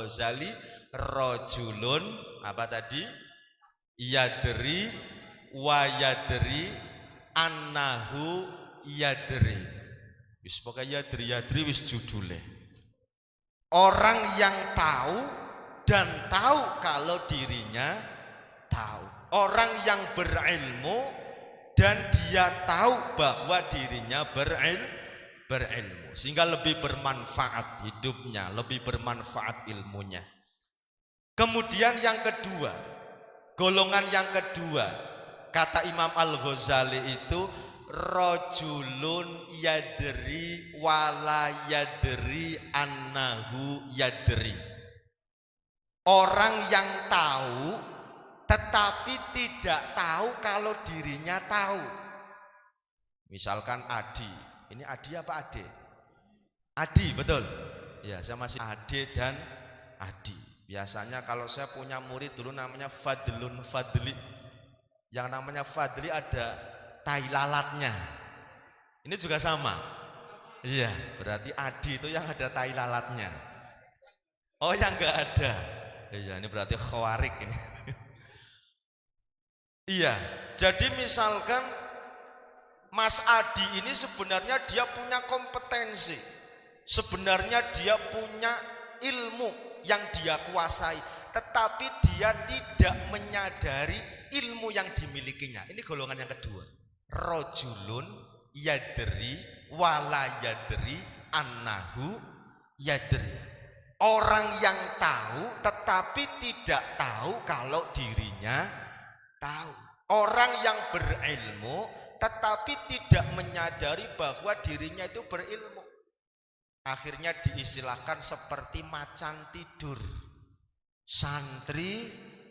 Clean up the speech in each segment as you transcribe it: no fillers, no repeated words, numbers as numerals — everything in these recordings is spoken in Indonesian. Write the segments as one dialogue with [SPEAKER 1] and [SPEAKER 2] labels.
[SPEAKER 1] Ghazali, rajulun apa tadi? Yadri wa yadri annahu yadri. Wis pokoke yadri wis judule. Orang yang tahu dan tahu kalau dirinya tahu. Orang yang berilmu dan dia tahu bahwa dirinya berilmu, sehingga lebih bermanfaat hidupnya, lebih bermanfaat ilmunya. Kemudian yang kedua, golongan yang kedua, kata Imam Al-Ghazali itu rajulun yadri wala yadri annahu yadri. Orang yang tahu tetapi tidak tahu kalau dirinya tahu. Misalkan Adi, ini Adi apa Ade? Adi, betul? Ya, saya masih Ade dan Adi. Biasanya kalau saya punya murid dulu namanya Fadlun Fadli. Yang namanya Fadli ada tai lalatnya. Ini juga sama. Iya, berarti Adi itu yang ada tai lalatnya. Oh, yang enggak ada. Iya, ini berarti khawarik ini. Iya, jadi misalkan Mas Adi ini sebenarnya dia punya kompetensi, sebenarnya dia punya ilmu yang dia kuasai, tetapi dia tidak menyadari ilmu yang dimilikinya. Ini golongan yang kedua. Rajulun yadri wala yadri annahu yadri. Orang yang tahu tetapi tidak tahu kalau dirinya tahu. Orang yang berilmu tetapi tidak menyadari bahwa dirinya itu berilmu. Akhirnya diistilahkan seperti macan tidur. Santri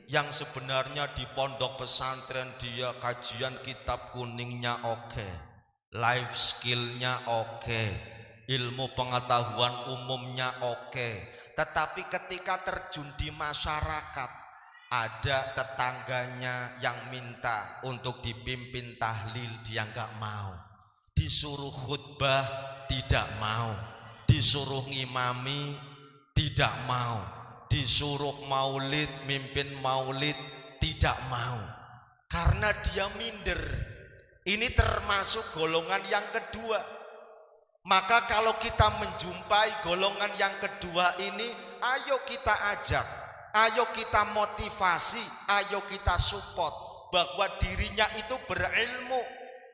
[SPEAKER 1] yang sebenarnya di pondok pesantren dia kajian kitab kuningnya oke, life skillnya oke, ilmu pengetahuan umumnya oke, tetapi ketika terjun di masyarakat, ada tetangganya yang minta untuk dipimpin tahlil, dia nggak mau. Disuruh khutbah tidak mau, disuruh ngimami tidak mau, disuruh maulid, mimpin maulid tidak mau, karena dia minder. Ini termasuk golongan yang kedua. Maka kalau kita menjumpai golongan yang kedua ini, ayo kita ajak, ayo kita motivasi, ayo kita support bahwa dirinya itu berilmu.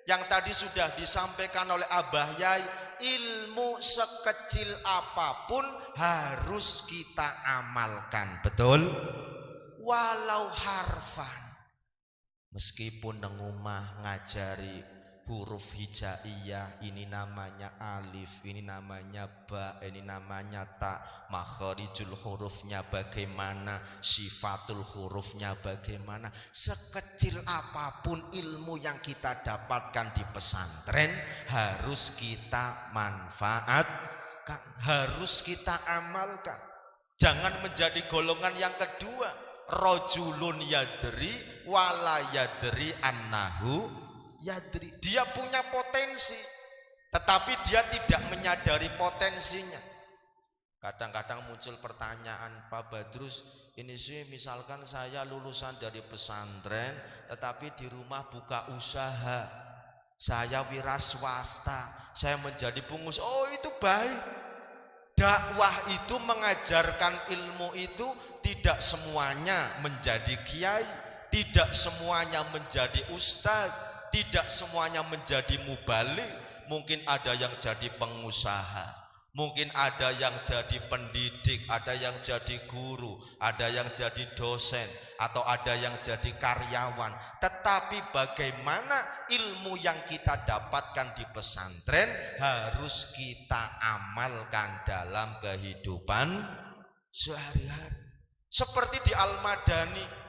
[SPEAKER 1] Yang tadi sudah disampaikan oleh Abah Yai, ilmu sekecil apapun harus kita amalkan, betul? Walau harfan, meskipun nengumah ngajari huruf hijaiyah, ini namanya alif, ini namanya ba, ini namanya ta, makharijul hurufnya bagaimana, sifatul hurufnya bagaimana. Sekecil apapun ilmu yang kita dapatkan di pesantren harus kita manfaatkan, harus kita amalkan. Jangan menjadi golongan yang kedua, rajulun yadri wala yadri annahu yadri. Dia punya potensi tetapi dia tidak menyadari potensinya. Kadang-kadang muncul pertanyaan, Pak Badrus, ini sih misalkan saya lulusan dari pesantren tetapi di rumah buka usaha, saya wira swasta, saya menjadi pengusaha. Oh, itu baik. Dakwah itu mengajarkan ilmu itu tidak semuanya menjadi kiai, tidak semuanya menjadi ustadz, tidak semuanya menjadi mubalik. Mungkin ada yang jadi pengusaha, mungkin ada yang jadi pendidik, ada yang jadi guru, ada yang jadi dosen, atau ada yang jadi karyawan. Tetapi bagaimana ilmu yang kita dapatkan di pesantren harus kita amalkan dalam kehidupan sehari-hari. Seperti di Al-Madani,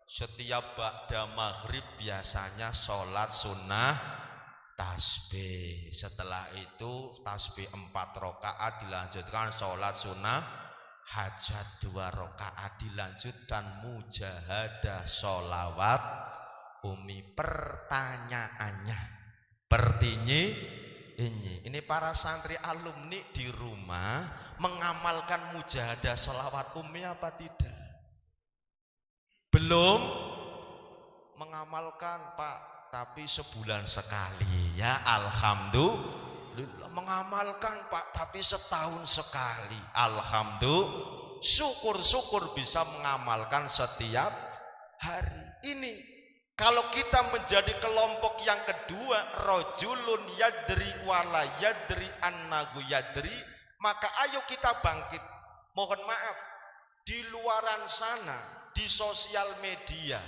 [SPEAKER 1] setiap ba'da maghrib biasanya sholat sunnah tasbih. Setelah itu tasbih 4 rakaat dilanjutkan sholat sunnah hajat 2 rakaat dilanjutkan mujahadah sholawat umi. Pertanyaannya, Ini para santri alumni di rumah mengamalkan mujahadah sholawat ummi apa tidak? Belum mengamalkan Pak, tapi sebulan sekali ya. Alhamdulillah. Mengamalkan Pak, tapi setahun sekali. Alhamdulillah. Syukur-syukur bisa mengamalkan setiap hari. Ini kalau kita menjadi kelompok yang kedua, rojulun yadri wala yadri annahu yadri, maka ayo kita bangkit. Mohon maaf, di luaran sana, di sosial media,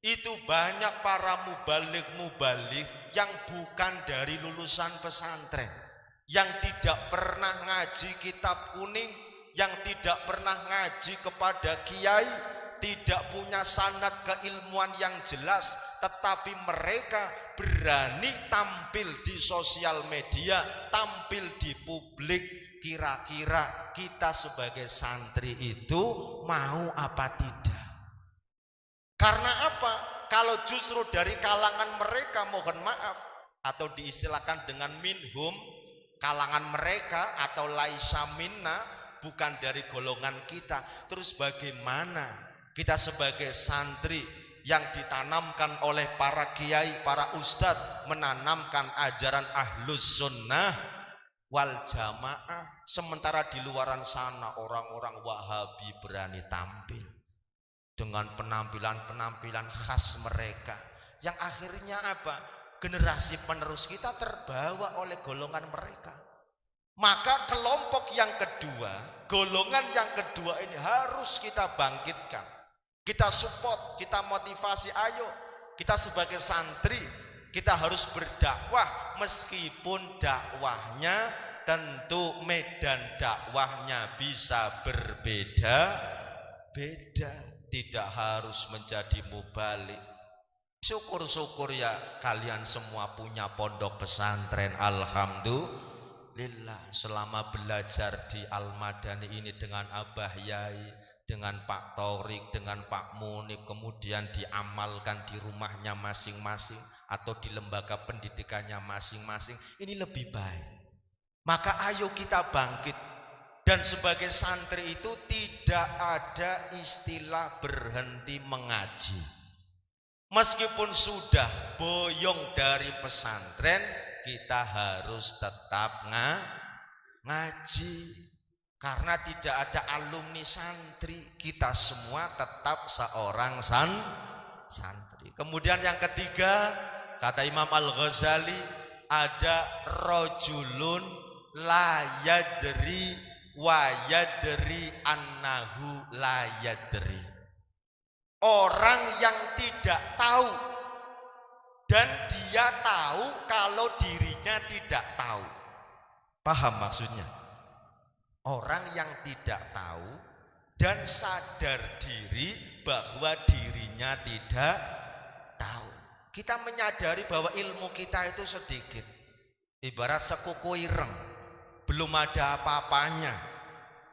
[SPEAKER 1] itu banyak para mubalik yang bukan dari lulusan pesantren, yang tidak pernah ngaji kitab kuning, yang tidak pernah ngaji kepada kiai, tidak punya sanad keilmuan yang jelas, tetapi mereka berani tampil di sosial media, tampil di publik. Kira-kira kita sebagai santri itu mau apa tidak? Karena apa? Kalau justru dari kalangan mereka, mohon maaf, atau diistilahkan dengan minhum, kalangan mereka atau laisa minna, bukan dari golongan kita, terus bagaimana kita sebagai santri yang ditanamkan oleh para kiai, para ustadz, menanamkan ajaran ahlus sunnah wal jamaah, sementara di luaran sana orang-orang wahabi berani tampil dengan penampilan-penampilan khas mereka, yang akhirnya apa? Generasi penerus kita terbawa oleh golongan mereka. Maka kelompok yang kedua, golongan yang kedua ini harus kita bangkitkan, kita support, kita motivasi. Ayo kita sebagai santri, kita harus berdakwah, meskipun dakwahnya tentu medan dakwahnya bisa berbeda-beda, tidak harus menjadi mubalik. Syukur-syukur ya kalian semua punya pondok pesantren. Alhamdulillah, selama belajar di Al-Madani ini dengan Abah Yai, dengan Pak Torik, dengan Pak Munib, kemudian diamalkan di rumahnya masing-masing atau di lembaga pendidikannya masing-masing, ini lebih baik. Maka ayo kita bangkit. Dan sebagai santri itu tidak ada istilah berhenti mengaji. Meskipun sudah boyong dari pesantren, kita harus tetap ngaji. Karena tidak ada alumni santri, kita semua tetap seorang santri. Kemudian yang ketiga, kata Imam Al-Ghazali, ada rojulun la yadri wa yadri annahu la yadri. Orang yang tidak tahu dan dia tahu kalau dirinya tidak tahu. Paham maksudnya? Orang yang tidak tahu dan sadar diri bahwa dirinya tidak tahu. Kita menyadari bahwa ilmu kita itu sedikit, ibarat sekuku ireng, belum ada apa-apanya.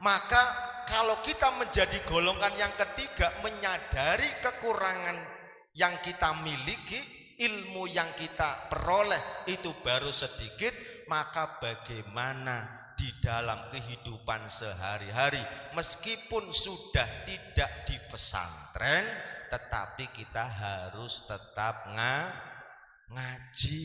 [SPEAKER 1] Maka kalau kita menjadi golongan yang ketiga, menyadari kekurangan yang kita miliki, ilmu yang kita peroleh itu baru sedikit, maka bagaimana di dalam kehidupan sehari-hari, meskipun sudah tidak di pesantren, tetapi kita harus tetap ngaji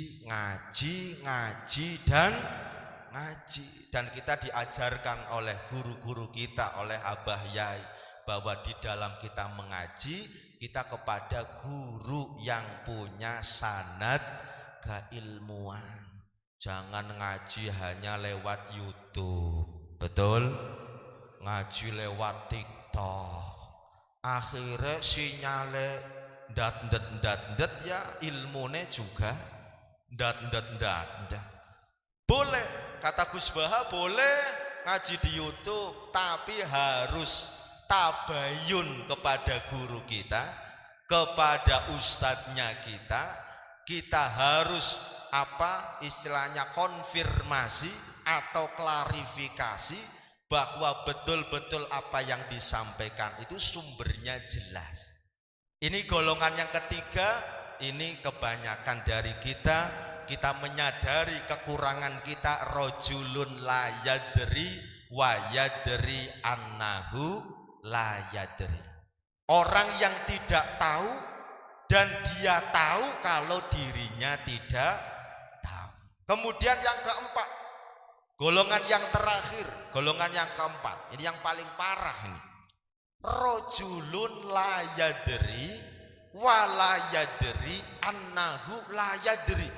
[SPEAKER 1] dan kita diajarkan oleh guru-guru kita, oleh Abah Yai, bahwa di dalam kita mengaji, kita kepada guru yang punya sanad keilmuan. Jangan ngaji hanya lewat YouTube, betul? Ngaji lewat TikTok, akhirnya sinyale ndat ya, ilmune juga ndat. Boleh, kata Gus Baha, boleh ngaji di YouTube, tapi harus tabayun kepada guru kita, kepada ustadznya kita harus apa istilahnya, konfirmasi atau klarifikasi bahwa betul-betul apa yang disampaikan itu sumbernya jelas. Ini golongan yang ketiga, ini kebanyakan dari kita kita menyadari kekurangan kita, rajulun la yadri wa yadri annahu la yadri. Orang yang tidak tahu dan dia tahu kalau dirinya tidak tahu. Kemudian yang keempat, golongan yang terakhir, golongan yang keempat, ini yang paling parah ini. Rajulun la yadri wa la yadri annahu la yadri.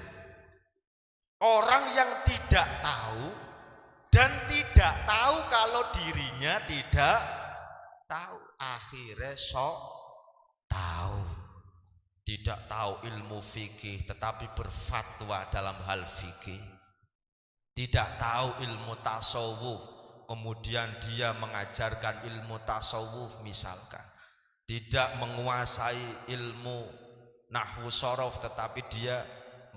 [SPEAKER 1] Orang yang tidak tahu dan tidak tahu kalau dirinya tidak tahu, akhirnya sok tahu. Tidak tahu ilmu fikih tetapi berfatwa dalam hal fikih. Tidak tahu ilmu tasawuf, kemudian dia mengajarkan ilmu tasawuf misalkan. Tidak menguasai ilmu nahwu shorof tetapi dia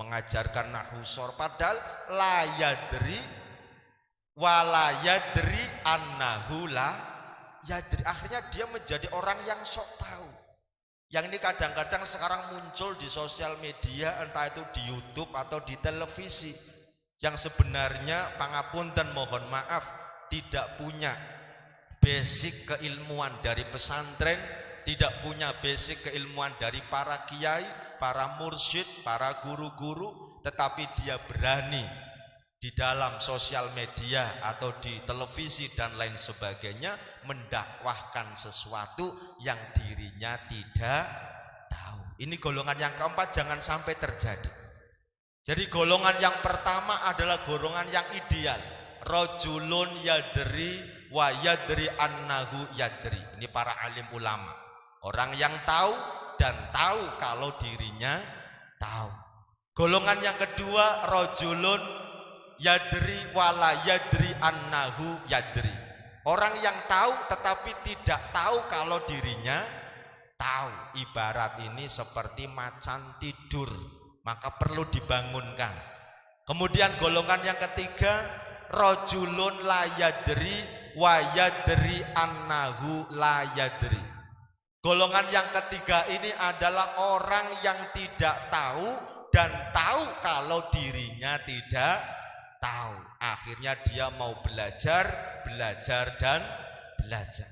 [SPEAKER 1] mengajarkan nahwu shorof. Padahal la yadri wa la yadri annahu la yadri. Akhirnya dia menjadi orang yang sok tahu. Yang ini kadang-kadang sekarang muncul di sosial media, entah itu di YouTube atau di televisi, yang sebenarnya pangapunten mohon maaf tidak punya basic keilmuan dari pesantren, tidak punya basic keilmuan dari para kiai, para mursyid, para guru-guru, tetapi dia berani di dalam sosial media atau di televisi dan lain sebagainya mendakwahkan sesuatu yang dirinya tidak tahu. Ini golongan yang keempat, jangan sampai terjadi. Jadi golongan yang pertama adalah golongan yang ideal, rajulun yadri wa yadri annahu yadri. Ini para alim ulama, orang yang tahu dan tahu kalau dirinya tahu. Golongan yang kedua, rajulun yadri wala yadri annahu yadri. Orang yang tahu tetapi tidak tahu kalau dirinya tahu. Ibarat ini seperti macan tidur, maka perlu dibangunkan. Kemudian golongan yang ketiga, rajulun la yadri wa yadri annahu la yadri. Golongan yang ketiga ini adalah orang yang tidak tahu dan tahu kalau dirinya tidak tahu. Akhirnya dia mau belajar dan belajar.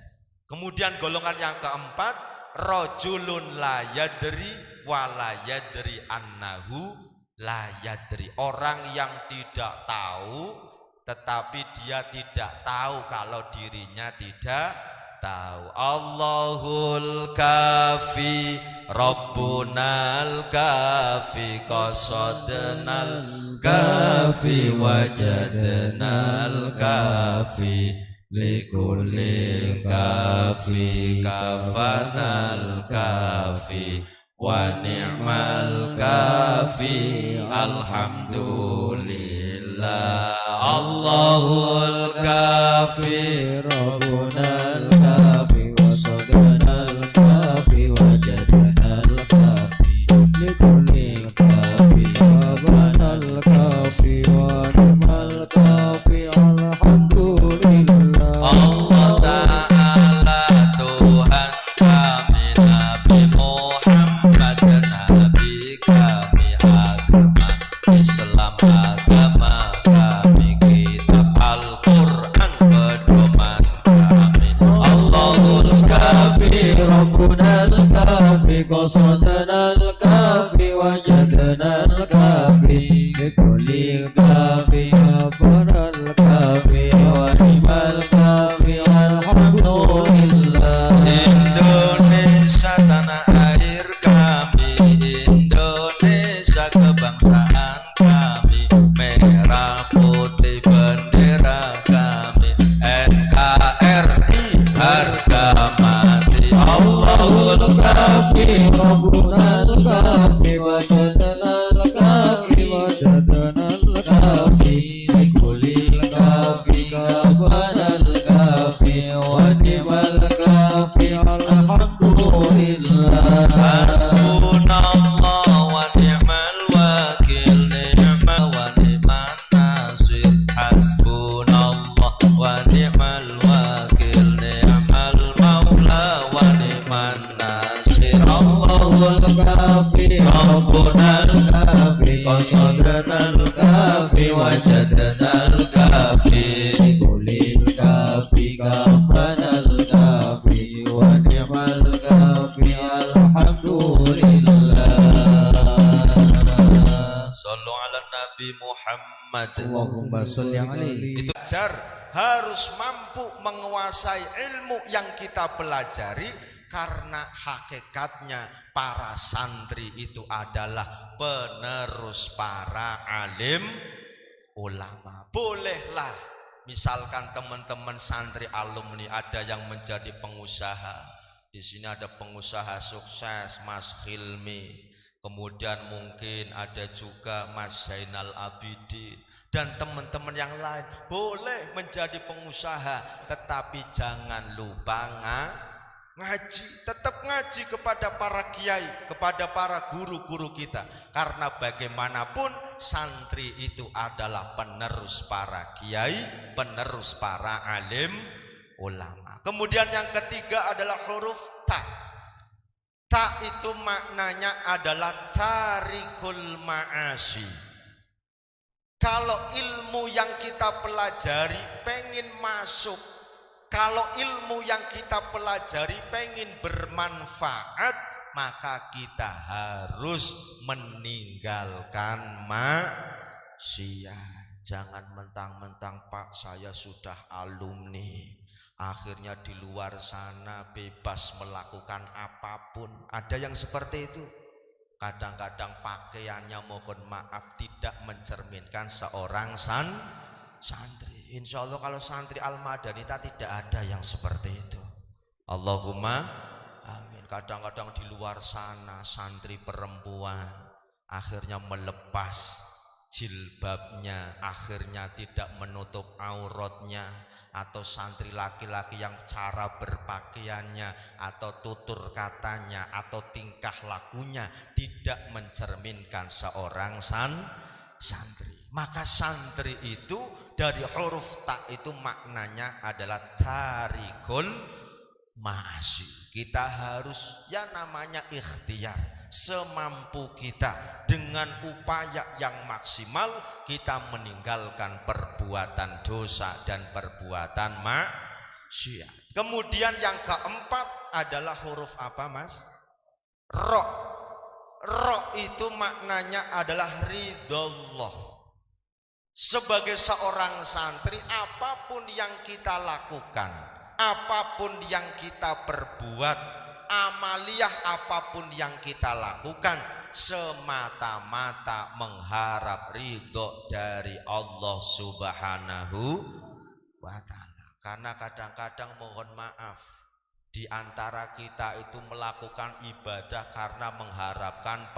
[SPEAKER 1] Kemudian golongan yang keempat, rajulun la yadri wa la yadri annahu la yadri. Orang yang tidak tahu tetapi dia tidak tahu kalau dirinya tidak tahu. Allahul kafi Rabbunal kafi qasadnal kafi wajadnal kafi likulli kafi kafanal kafi wa ni'mal kafi alhamdulillah. Allahul kafi Rabbunal kafi qasadnal kafi wajadnal kafi likulli kafi kafanal kafi wa ni'mal kafi alhamdulillah. Allah Ta'ala Tuhan kami, Nabi Muhammad Nabi kami, agama Islam agama kami, kitab Al-Quran pedoman kami. Allahul kafi Rabbunal kafi qasadnal kafi wajadnal kafi likulli kafi kafanal kafi wa ni'mal kafi alhamdulillah. Indonesia tanah air kami, Indonesia kebangsaan kami, merah putih bendera kami, NKRI harga mati. Allahul kafi Rabbunal kafi wajadnal kafi likulli kafi kafanal kafi wa ni'mal kafi alhamdulillah. Hasbunallah wa ni'mal wakil, ni'ma wa ni'man nasir. Hasbunallah wa ni'mal wakil, ni'mal maula wa ni'man nasir. Allahul kafi Rabbuna
[SPEAKER 2] صدنا الكافي وجدنا الكافي قل الكافي كفنا الكافي ونعم الكافي الحمد لله.
[SPEAKER 1] Sallu ala Nabi Muhammad.
[SPEAKER 2] Allahumma sholli alaihi.
[SPEAKER 1] Itu belajar harus mampu menguasai ilmu yang kita pelajari, karena hakikatnya para santri itu adalah penerus para alim ulama. Bolehlah misalkan teman-teman santri alumni ada yang menjadi pengusaha. Di sini ada pengusaha sukses Mas Hilmi. Kemudian mungkin ada juga Mas Zainal Abidin dan teman-teman yang lain. Boleh menjadi pengusaha, tetapi jangan lupa ngaji. Tetap ngaji kepada para kiai, kepada para guru-guru kita. Karena bagaimanapun santri itu adalah penerus para kiai, penerus para alim ulama. Kemudian yang ketiga adalah huruf ta. Ta itu maknanya adalah tarikul ma'asi. Kalau ilmu yang kita pelajari pengen masuk, kalau ilmu yang kita pelajari pengen bermanfaat, maka kita harus meninggalkan maksiat. Jangan mentang-mentang Pak saya sudah alumni, akhirnya di luar sana bebas melakukan apapun. Ada yang seperti itu. Kadang-kadang pakaiannya mohon maaf tidak mencerminkan seorang santri. Insya Allah kalau santri Al-Madanita tidak ada yang seperti itu. Allahumma amin. Kadang-kadang di luar sana santri perempuan akhirnya melepas jilbabnya, akhirnya tidak menutup auratnya, atau santri laki-laki yang cara berpakaiannya atau tutur katanya atau tingkah lakunya tidak mencerminkan seorang santri. Maka santri itu dari huruf ta itu maknanya adalah tarikul ma'asi. Kita harus ya namanya ikhtiar, semampu kita dengan upaya yang maksimal kita meninggalkan perbuatan dosa dan perbuatan maksiat. Kemudian yang keempat adalah huruf apa Mas? Ro. Ro itu maknanya adalah ridhollah. Sebagai seorang santri, apapun yang kita lakukan, apapun yang kita perbuat, amaliyah apapun yang kita lakukan, semata-mata mengharap ridho dari Allah Subhanahu wa ta'ala. Karena kadang-kadang mohon maaf, di antara kita itu melakukan ibadah karena mengharapkan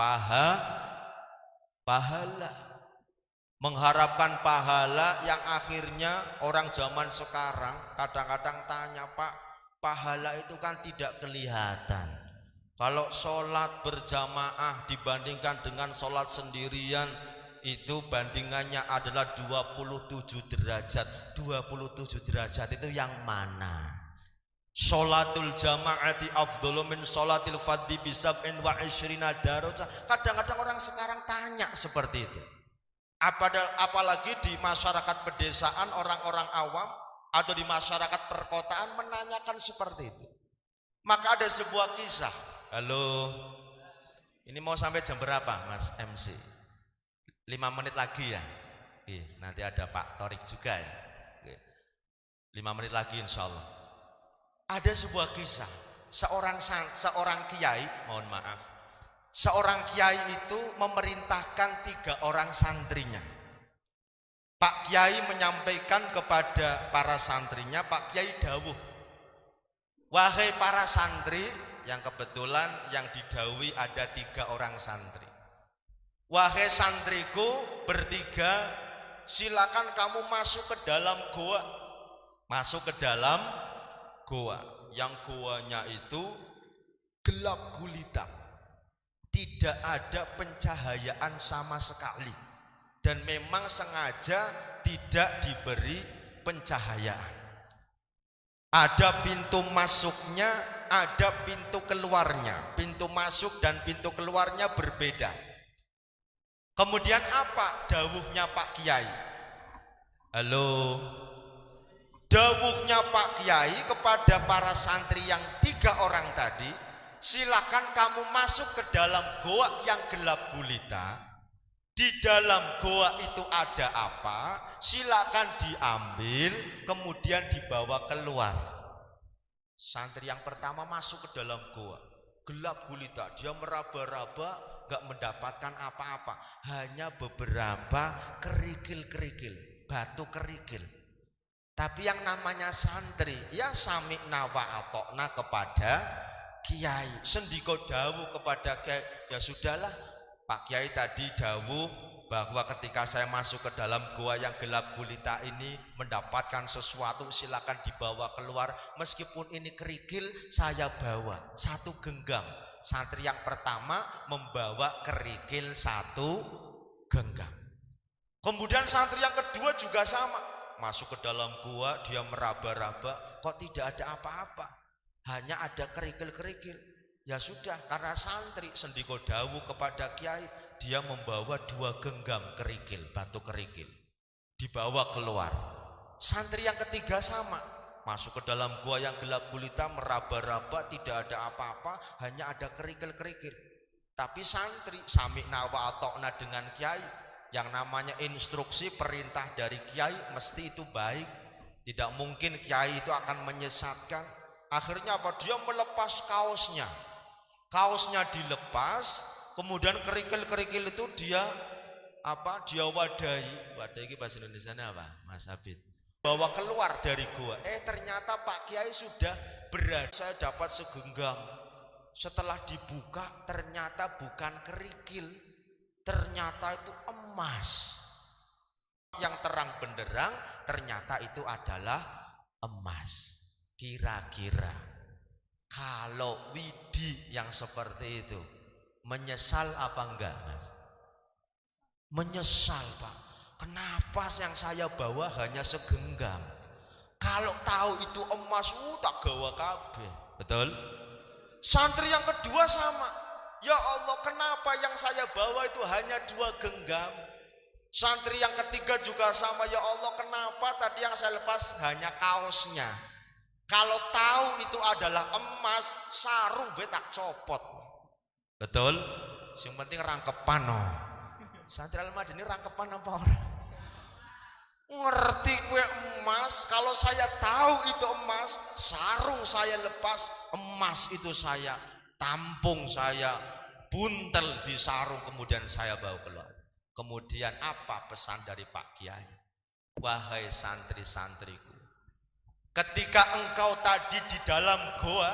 [SPEAKER 1] pahala. Mengharapkan pahala yang akhirnya orang zaman sekarang kadang-kadang tanya, Pak, pahala itu kan tidak kelihatan. Kalau sholat berjamaah dibandingkan dengan sholat sendirian, itu bandingannya adalah 27 derajat. 27 derajat itu yang mana? Sholatul jamaati afdhalu min sholatil fadhi bisab'in wa ishrina darajah. Kadang-kadang orang sekarang tanya seperti itu. Apalagi di masyarakat pedesaan, orang-orang awam atau di masyarakat perkotaan menanyakan seperti itu. Maka ada sebuah kisah. Halo, ini mau sampai jam berapa Mas MC? 5 menit lagi ya. Nanti ada Pak Torik juga ya. 5 menit lagi insya Allah. Ada sebuah kisah, seorang kiai, mohon maaf, seorang kiai itu memerintahkan 3 orang santrinya. Pak Kiai menyampaikan kepada para santrinya, Pak Kiai dawuh, wahai para santri, yang kebetulan yang didawuhi ada 3 orang santri. Wahai santriku bertiga, silakan kamu masuk ke dalam goa. Masuk ke dalam goa. Yang goanya itu gelap gulita. Tidak ada pencahayaan sama sekali. Dan memang sengaja tidak diberi pencahayaan. Ada pintu masuknya, ada pintu keluarnya. Pintu masuk dan pintu keluarnya berbeda. Kemudian apa dawuhnya Pak Kiai? Halo. Dawuhnya Pak Kiai kepada para santri yang 3 orang tadi, silakan kamu masuk ke dalam goa yang gelap gulita. Di dalam goa itu ada apa? Silakan diambil, kemudian dibawa keluar. Santri yang pertama masuk ke dalam goa, gelap gulita, dia meraba-raba, gak mendapatkan apa-apa, hanya beberapa kerikil-kerikil, batu kerikil. Tapi yang namanya santri, ya sami'na wa atokna kepada Kiai. Sendiko dawuh kepada Kiai, ya sudahlah, Pak Kiai tadi dawuh bahwa ketika saya masuk ke dalam goa yang gelap gulita ini mendapatkan sesuatu, silakan dibawa keluar. Meskipun ini kerikil, saya bawa 1 genggam. Santri yang pertama membawa kerikil 1 genggam. Kemudian santri yang kedua juga sama, masuk ke dalam goa, dia meraba-raba, kok tidak ada apa-apa, hanya ada kerikil-kerikil. Ya sudah, karena santri, sendiko dawuh kepada Kiai, dia membawa 2 genggam kerikil, batu kerikil, dibawa keluar. Santri yang ketiga sama, masuk ke dalam gua yang gelap gulita, meraba-raba, tidak ada apa-apa, hanya ada kerikil-kerikil. Tapi santri sami'na wa atokna dengan Kiai, yang namanya instruksi perintah dari Kiai mesti itu baik. Tidak mungkin Kiai itu akan menyesatkan. Akhirnya apa? Dia melepas kaosnya. Kaosnya dilepas, kemudian kerikil-kerikil itu dia apa? Dia wadahi. Wadahi bahasa Indonesia apa, Mas Abid? Bawa keluar dari gua. Ternyata Pak Kiai sudah berada. Saya dapat segenggam. Setelah dibuka, ternyata bukan kerikil, ternyata itu emas. Yang terang benderang, ternyata itu adalah emas. Kira-kira kalau Widi yang seperti itu menyesal apa enggak, Mas? Menyesal, Pak. Kenapa yang saya bawa hanya segenggam? Kalau tahu itu emas, tak gawa kabeh. Betul? Santri yang kedua sama. Ya Allah, kenapa yang saya bawa itu hanya 2 genggam? Santri yang ketiga juga sama. Ya Allah, kenapa tadi yang saya lepas hanya kaosnya? Kalau tahu itu adalah emas, sarung gue tak copot. Betul? Yang penting rangkepan. Santri Al-Madani rangkepan apa orang? Ngerti kue emas. Kalau saya tahu itu emas, sarung saya lepas, emas itu saya tampung, saya buntel di sarung, kemudian saya bawa keluar. Kemudian apa pesan dari Pak Kiai? Wahai santri-santriku, ketika engkau tadi di dalam goa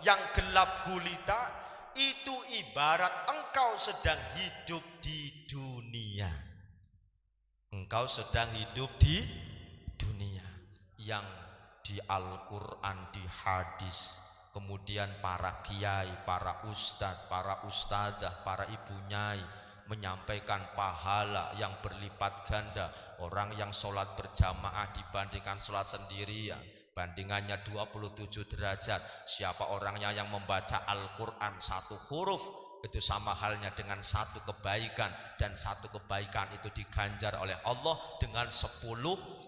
[SPEAKER 1] yang gelap gulita, itu ibarat engkau sedang hidup di dunia. Engkau sedang hidup di dunia yang di Al-Quran, di hadis, kemudian para kiai, para ustadz, para ustadzah, para ibu nyai menyampaikan pahala yang berlipat ganda. Orang yang sholat berjamaah dibandingkan sholat sendirian, bandingannya 27 derajat. Siapa orangnya yang membaca Al-Quran 1 huruf, itu sama halnya dengan 1 kebaikan, dan 1 kebaikan itu diganjar oleh Allah dengan 10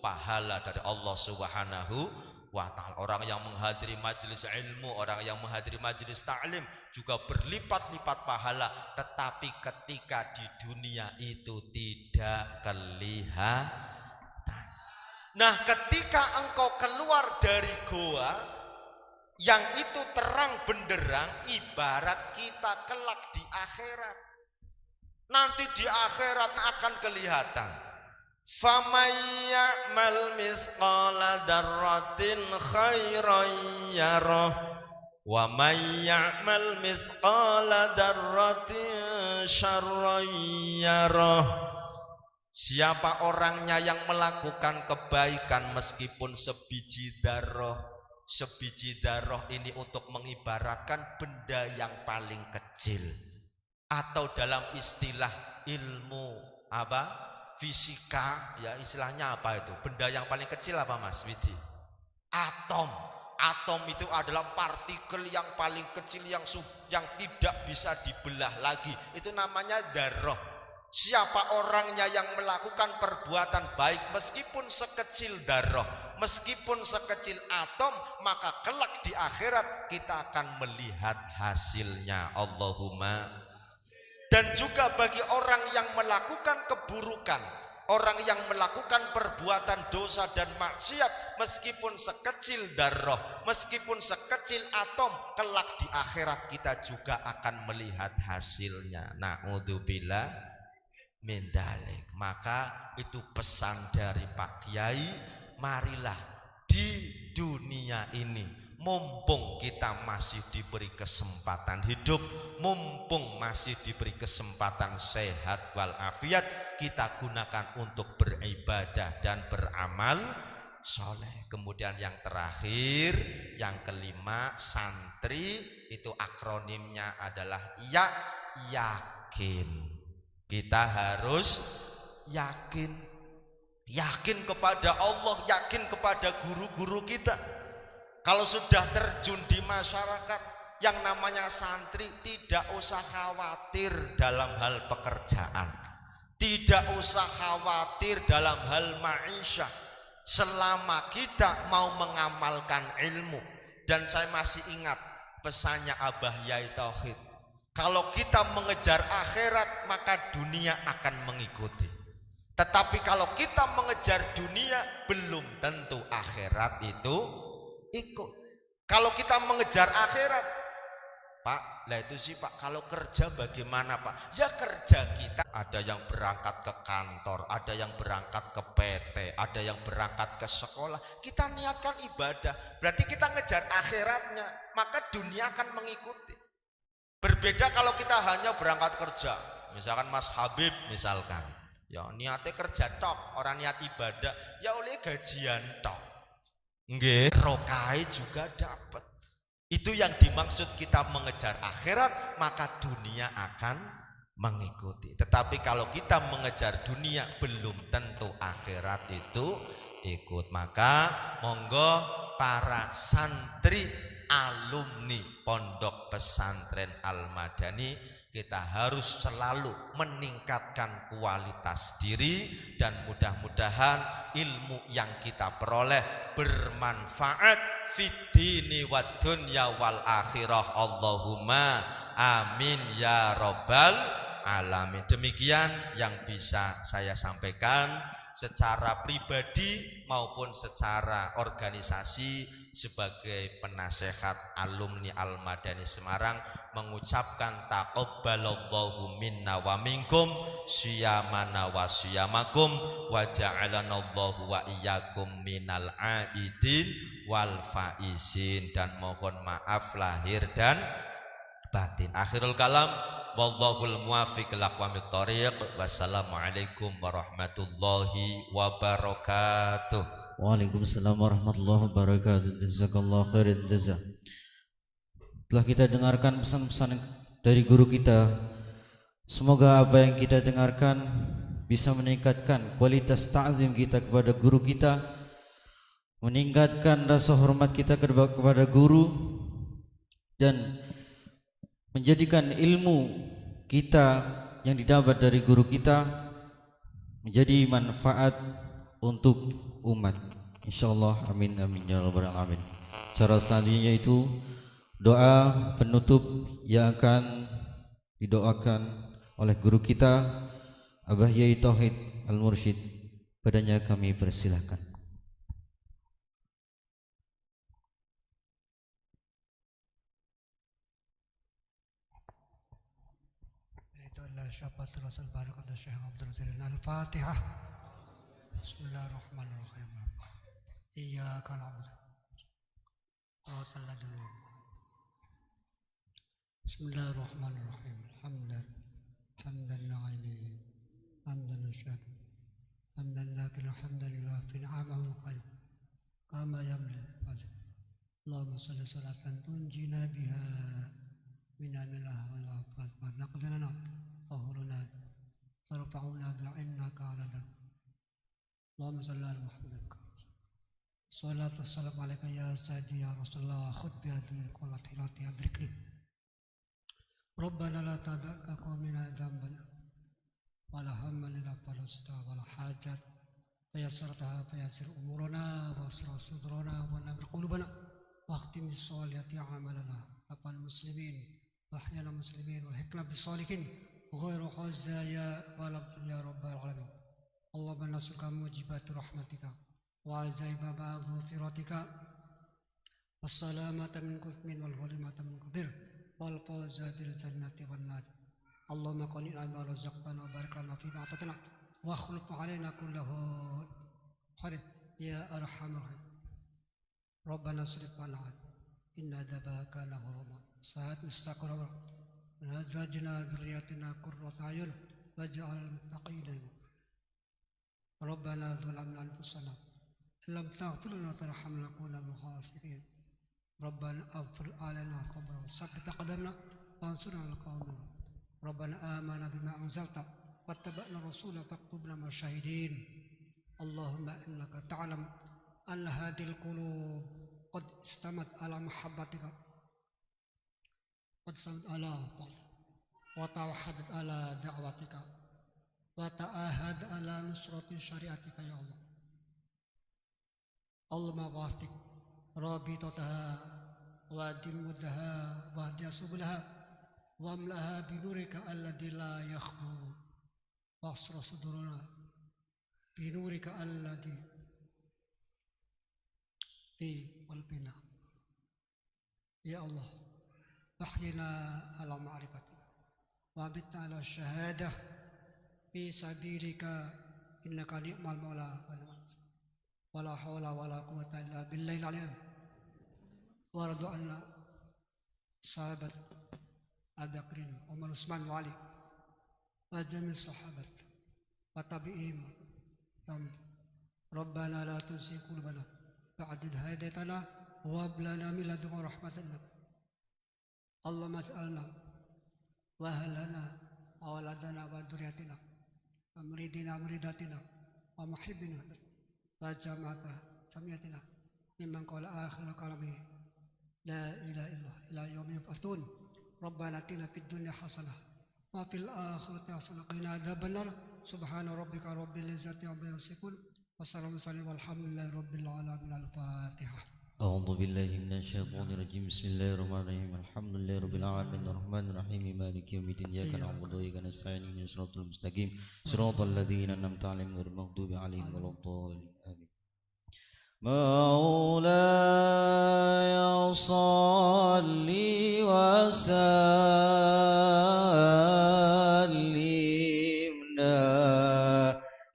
[SPEAKER 1] pahala dari Allah Subhanahu wa ta'ala. Orang yang menghadiri majelis ilmu, orang yang menghadiri majelis ta'lim juga berlipat-lipat pahala, tetapi ketika di dunia itu tidak kelihatan. Nah, ketika engkau keluar dari goa yang itu terang benderang, ibarat kita kelak di akhirat. Nanti di akhirat akan kelihatan. Faman ya'mal mithqala dzarratin khairan yarah wa man ya'mal mithqala dzarratin syarran yarah. Siapa orangnya yang melakukan kebaikan meskipun sebiji dzarrah. Sebiji dzarrah ini untuk mengibaratkan benda yang paling kecil, atau dalam istilah ilmu apa? Fisika, ya istilahnya apa itu? Benda yang paling kecil apa, Mas Widi? Atom. Atom itu adalah partikel yang paling kecil yang tidak bisa dibelah lagi. Itu namanya dzarrah. Siapa orangnya yang melakukan perbuatan baik meskipun sekecil darah, meskipun sekecil atom, maka kelak di akhirat kita akan melihat hasilnya. Allahumma. Dan juga bagi orang yang melakukan keburukan, orang yang melakukan perbuatan dosa dan maksiat meskipun sekecil darah, meskipun sekecil atom, kelak di akhirat kita juga akan melihat hasilnya. Na'udzubillah min dzalik. Maka itu pesan dari Pak Kiai, marilah di dunia ini, mumpung kita masih diberi kesempatan hidup, mumpung masih diberi kesempatan sehat walafiat, kita gunakan untuk beribadah dan beramal soleh. Kemudian yang terakhir, yang kelima, santri itu akronimnya adalah yakin. Kita harus yakin kepada Allah, yakin kepada guru-guru kita. Kalau sudah terjun di masyarakat yang namanya santri, tidak usah khawatir dalam hal pekerjaan, tidak usah khawatir dalam hal ma'isyah, selama kita mau mengamalkan ilmu. Dan saya masih ingat pesannya Abah Yai Tauhid, kalau kita mengejar akhirat maka dunia akan mengikuti. Tetapi kalau kita mengejar dunia, belum tentu akhirat itu ikut. Kalau kita mengejar akhirat, Pak, lah itu sih Pak, kalau kerja bagaimana Pak? Ya kerja kita, ada yang berangkat ke kantor, ada yang berangkat ke PT, ada yang berangkat ke sekolah. Kita niatkan ibadah, berarti kita ngejar akhiratnya, maka dunia akan mengikuti. Berbeda kalau kita hanya berangkat kerja, misalkan Mas Habib misalkan, ya niatnya kerja tok, orang niat ibadah, ya oleh gajian tok, nggih, rokai juga dapat. Itu yang dimaksud kita mengejar akhirat, maka dunia akan mengikuti. Tetapi kalau kita mengejar dunia, belum tentu akhirat itu ikut. Maka monggo para santri alumni Pondok Pesantren Al-Madani, kita harus selalu meningkatkan kualitas diri, dan mudah-mudahan ilmu yang kita peroleh bermanfaat fid dini wad dunya wal akhirah. Allahumma amin ya rabbal alamin. Demikian yang bisa saya sampaikan secara pribadi maupun secara organisasi sebagai penasehat alumni Al-Madani Semarang, mengucapkan taqabbalallahu minna wa minkum syiyamana wa syiyamakum wa ja'alanallahu wa iyyakum minal aidin wal faizin. Dan mohon maaf lahir dan batin. Akhirul kalam, wallahul muwaffiq ila aqwamit thoriq. Wassalamualaikum warahmatullahi wabarakatuh.
[SPEAKER 2] Waalaikumsalam warahmatullahi wabarakatuh. Jazakallahu khairan jazaa. Telah kita dengarkan pesan-pesan dari guru kita. Semoga apa yang kita dengarkan bisa meningkatkan kualitas ta'zim kita kepada guru kita, meningkatkan rasa hormat kita kepada guru, dan menjadikan ilmu kita yang didapat dari guru kita menjadi manfaat untuk umat, insyaallah. Amin amin ya rabbal alamin. Cara selanjutnya itu doa penutup yang akan didoakan oleh guru kita Abah Yai Tauhid Al-Mursyid. Padanya kami persilahkan.
[SPEAKER 3] Itu adalah syafaat Rasul Barakallah Syekh Abdul Jalil. Al-Fatihah. Bismillahirrahmanirrahim. Iyyaka na'budu wa iyyaka nasta'in. Bismillahirrahmanirrahim. Hamdan na'imin, hamdan syakir, hamdan lakil, hamdalillah fi ni'amahu qalb kama yamli fadl. Allahumma salli salatan tunjina biha minanillah wal afat wa naqdana tahuruna tarfa'una bi'innaka ala dhal. Allahumma salli ala Muhammad. Salatu wassalamu alaika ya sayyidi ya Rasulullah. Khud bihadhi qulati rati adrikni. Rabbana la tada'ka qawmina dhanban ولا هم إلا فرجته ولا حاجات فيسرتها فيسر أمورنا واسر صدورنا ونبر قلوبنا واختم بالصالحات أعمالنا رب المسلمين وأحيانا المسلمين والحكمة بالصالحين غير خزايا ولم يا رب العالمين. اللهم نسألك موجبات رحمتك وعزائم مغفرتك والسلامة من كثم والغنيمة من كبير والفوز بالجنة والنار. اللهم قنعنا بما رزقتنا وبارك لنا فيما أعطيتنا واخلف علينا كله خير يا أرحم الراحمين. ربنا اصرف عنا إن عذابها كان غراما ساءت مستقرا من أزواجنا وذرياتنا قرة أعين واجعل المتقين إماما. ربنا ظلمنا أنفسنا إن لم تغفر لنا وترحمنا لنكون من الخاسرين. ربنا أغفر علينا صبرا وثبت أقدامنا وانصرنا على القوم الكافرين. ربنا آمنا بما أنزلت واتبعنا الرسول فاكتبنا مع الشاهدين. اللهم إنك تعلم أن هذه القلوب قد استمت على محبتك قد استمت على طاعتك وتوحدت على دعوتك وتعاهد على نصرة شريعتك يا الله. اللهم واثق رابطتها وأدم مدها واهدي سبلها واملأها بنورك الذي لا يخبو واحصر صدورنا بنورك الذي في قلبنا يا الله. أحينا على معرفتك وأمتنا على الشهادة في سبيلك إنك نعم المولى ونعم النصير. ولا حول ولا قوة إلا بالله العلي. وارض عنا صحابة أبي بكر وعمر وعثمان وعلي وجميع الصحابة وتابعيهم يوم الدين. ربنا لا تزغ قلوبنا بعد إذ هديتنا وهب لنا من لدنك رحمة إنك. اللهم اجعلنا وأهلنا وأولادنا وذريتنا ومريدنا ومريداتنا ومحبنا وجماعة جميعنا ممن قال آخر كلامه لا إله إلا يوم يبعثون. ربنا آتنا في الدنيا حسنة وفي الآخرة حسنة وقنا عذاب النار. سبحان ربك رب العزة عما يصفون والسلام على والحمد لله رب العالمين. الفاتحة.
[SPEAKER 2] أعوذ بالله من الشيطان الرجيم. بسم الله الرحمن الرحيم. الحمد لله رب العالمين الرحمن الرحيم مالك يوم الدين إياك نعبد وإياك نستعين اهدنا الصراط المستقيم صراط الذين أنعمت عليهم غير المغضوب عليهم ولا الضالين آمين. مولاي صل وسلم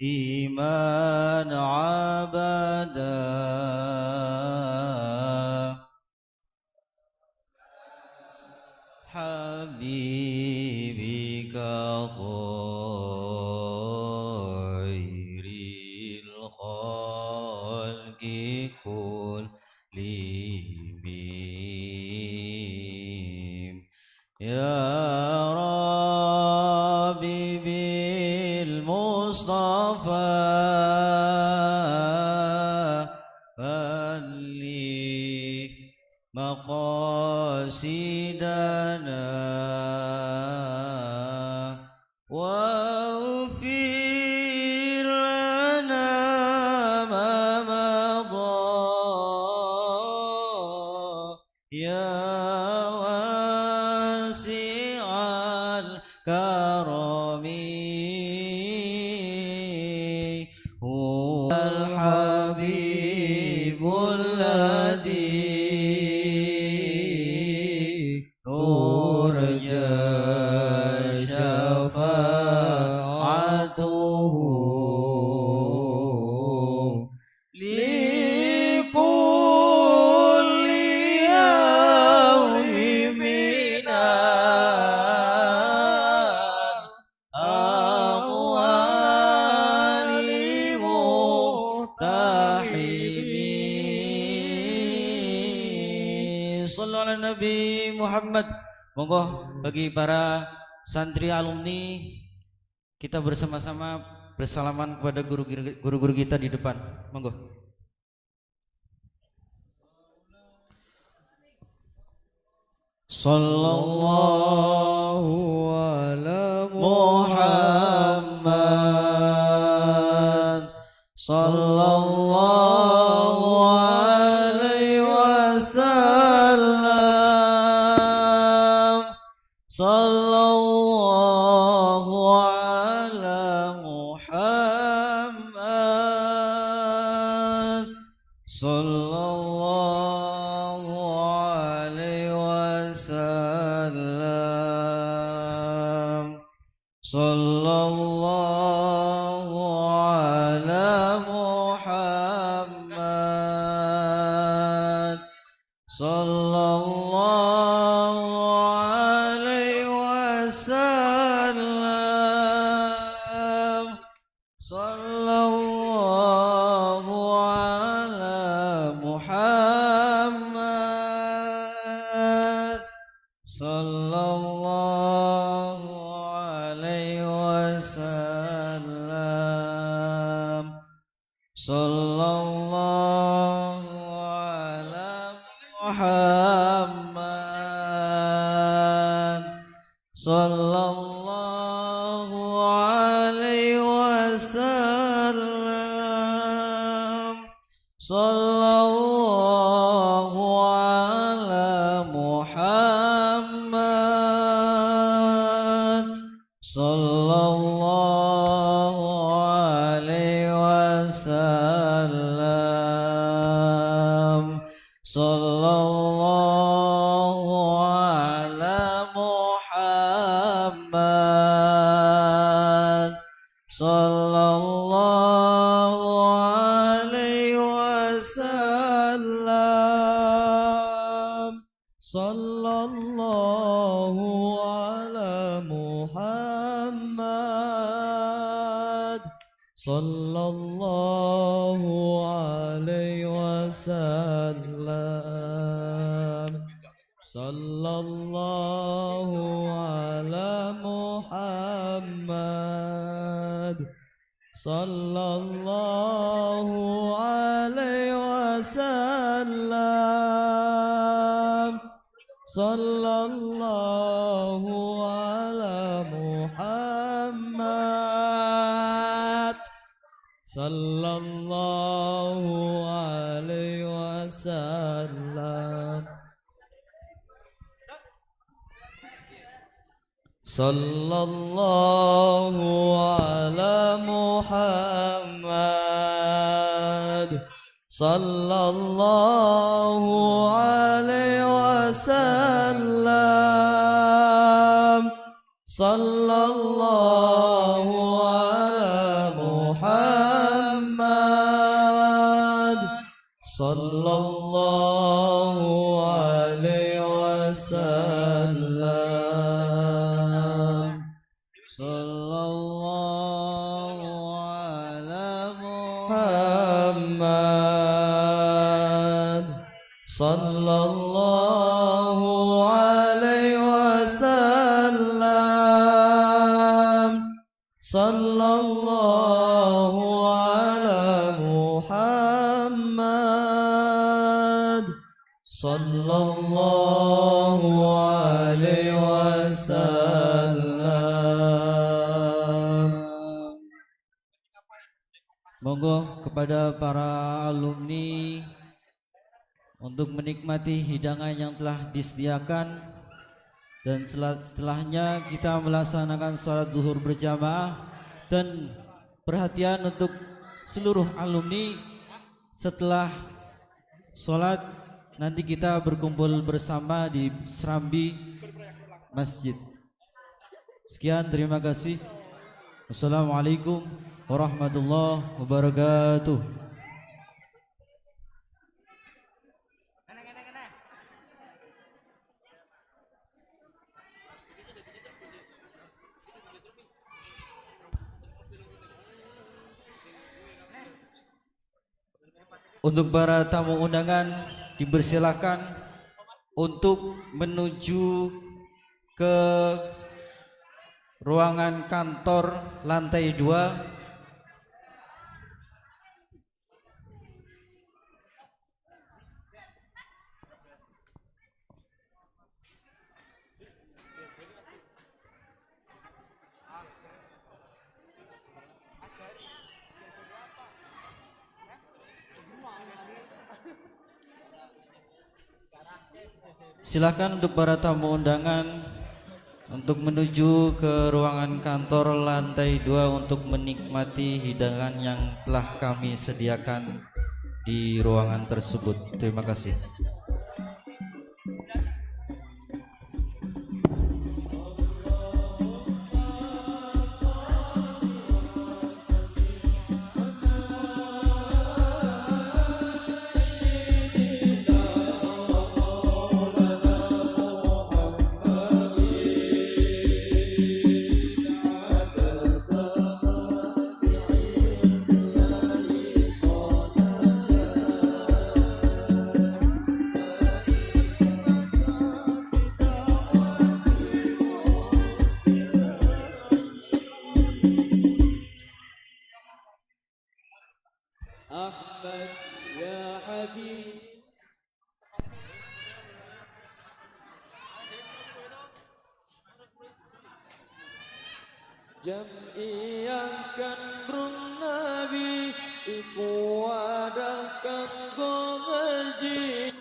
[SPEAKER 2] دائما عبدا حبيبك خير الخلق كلهم يا ربي بالمصطفى بلغ مقاصدنا واغفر لنا ما مضى يا واسع الكرم هو الحبيب الذي نرجى شفاعته لكل يوم من الأقوال مقتحمين. صلوا على Nabi Muhammad. Monggo bagi para santri alumni kita bersama-sama bersalaman kepada guru-guru kita di depan. Monggo. Sallallahu ala Muhammad sallallahu alaihi wasallam. Sallallahu ala Muhammad. Sallallahu alaihi wasallam. Sallallahu ala Muhammad. Sallallahu alaihi wasallam. Sallallahu ala Muhammad. Sallallahu alaihi wasallam. Sallallahu ala Muhammad. Sallallahu alaihi wasallam. Sallallahu ala Muhammad. Sallallahu alaihi wasallam. Sallallahu ala Muhammad. Sallallahu alaihi wasallam. Sallallahu ala Muhammad. Sallallahu alaihi wasallam. Sallallahu ala Muhammad. Sallallahu alaihi wasallam. Sallallahu ala Muhammad. Sallallahu alaihi wasallam. Sallallahu ala Muhammad. Sallallahu alaihi wasallam. Sallallahu ala Muhammad. Sallallahu alaihi wasallam. Sallallahu ala Muhammad. Sallallahu alaihi wasallam. Sallallahu ala Muhammad. Sallallahu alaihi wasallam. Monggo kepada para alumni untuk menikmati hidangan yang telah disediakan, dan setelahnya kita melaksanakan salat zuhur berjamaah. Dan perhatian untuk seluruh alumni, setelah salat nanti kita berkumpul bersama di serambi masjid. Sekian, terima kasih. Assalamualaikum warahmatullahi wabarakatuh. Untuk para tamu undangan dipersilakan untuk menuju ke ruangan kantor lantai 2. Silakan untuk para tamu undangan untuk menuju ke ruangan kantor lantai 2 untuk menikmati hidangan yang telah kami sediakan di ruangan tersebut. Terima kasih.
[SPEAKER 4] أحمد يا حبيب Jam'iyah gandrung Nabi iku wadah kanggo ngaji.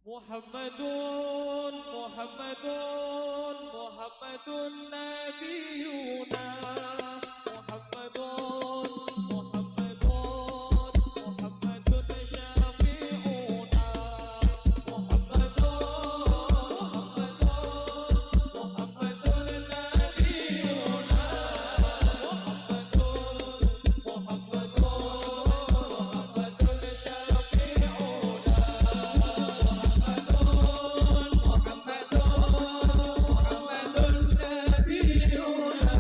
[SPEAKER 4] Muhammadun Muhammadun Muhammadun nabiyuna Muhammadun Muhammadun Muhammadun syafi'una Muhammadun Muhammadun Muhammadun nabiyuna Muhammadun Muhammadun syafi'una Muhammadun Muhammadun nabiyuna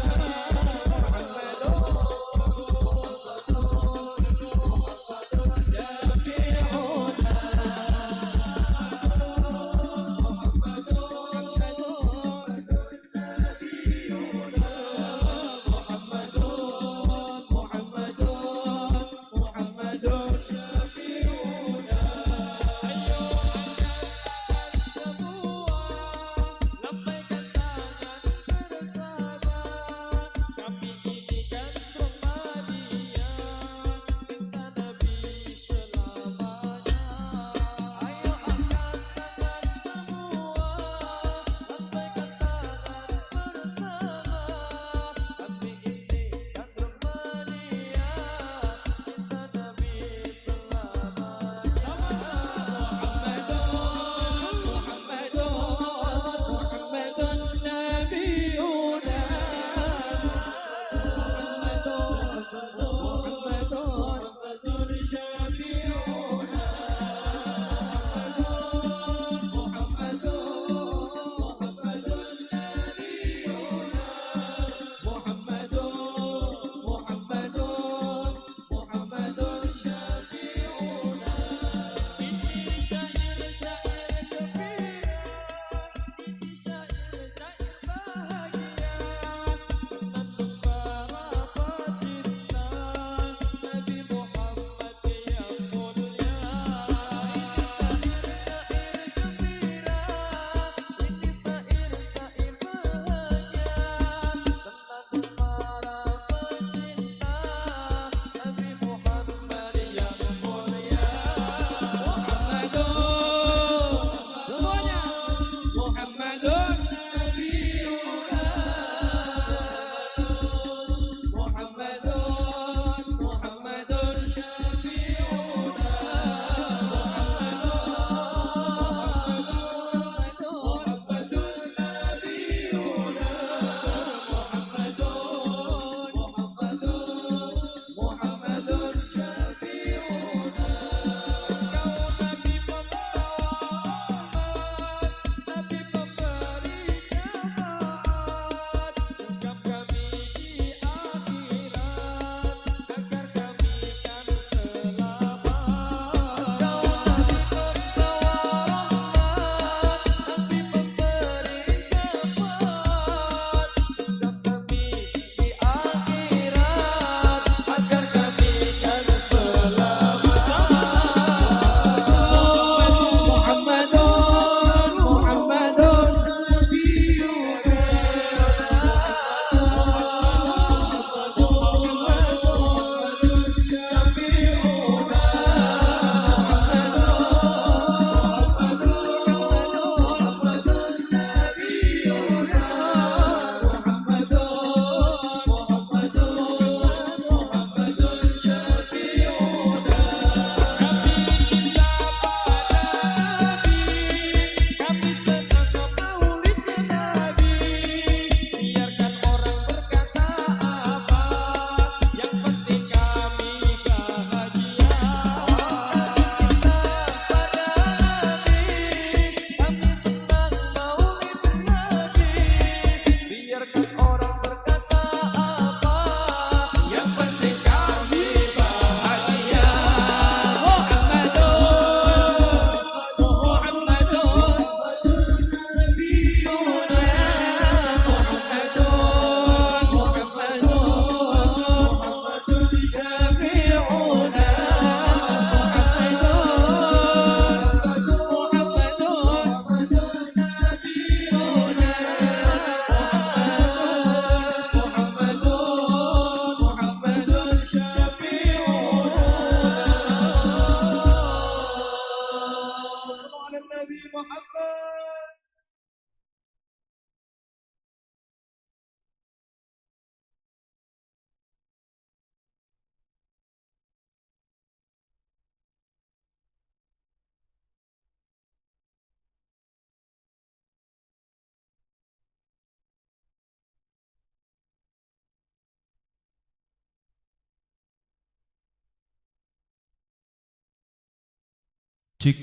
[SPEAKER 2] Cik.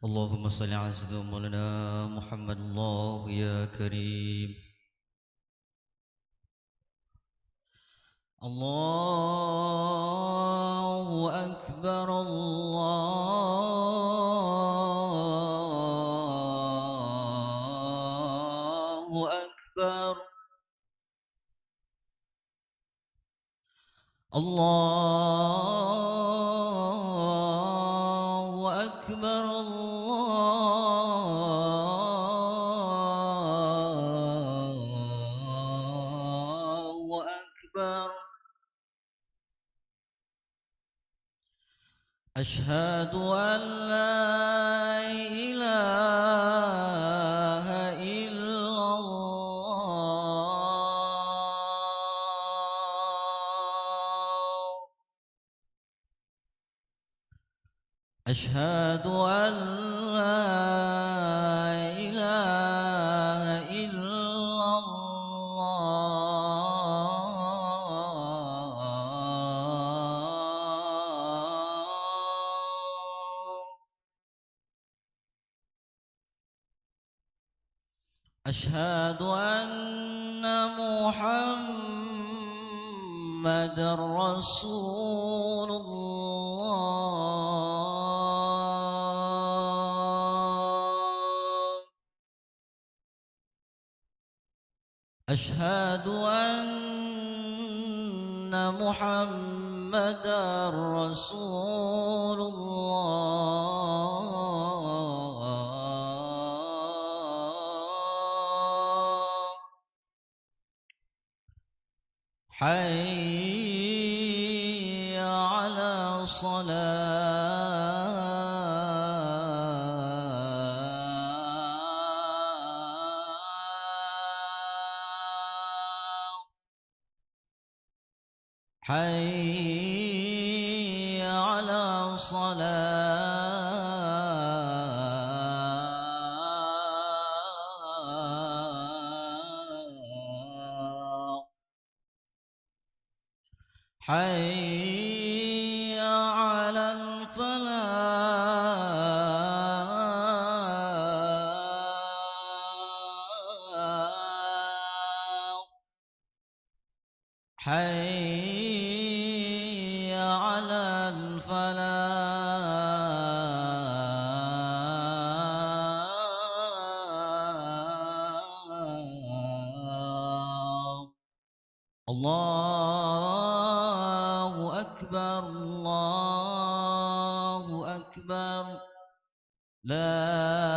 [SPEAKER 2] Allahumma salli ala sayyidina Maulana Muhammad Allah ya Karim. Allahu Akbar, Allahu Akbar, Allahu Akbar, Allahu Akbar. أشهد أن لا إله إلا الله. أشهد أن لا إله إلا الله. أشهد أن محمد رسول الله. أشهد أن محمد رسول الله. حي على الصلاة. حي على الصلاة. حي على الفلاح. حي على الفلاح. الله أكبر، الله أكبر، لا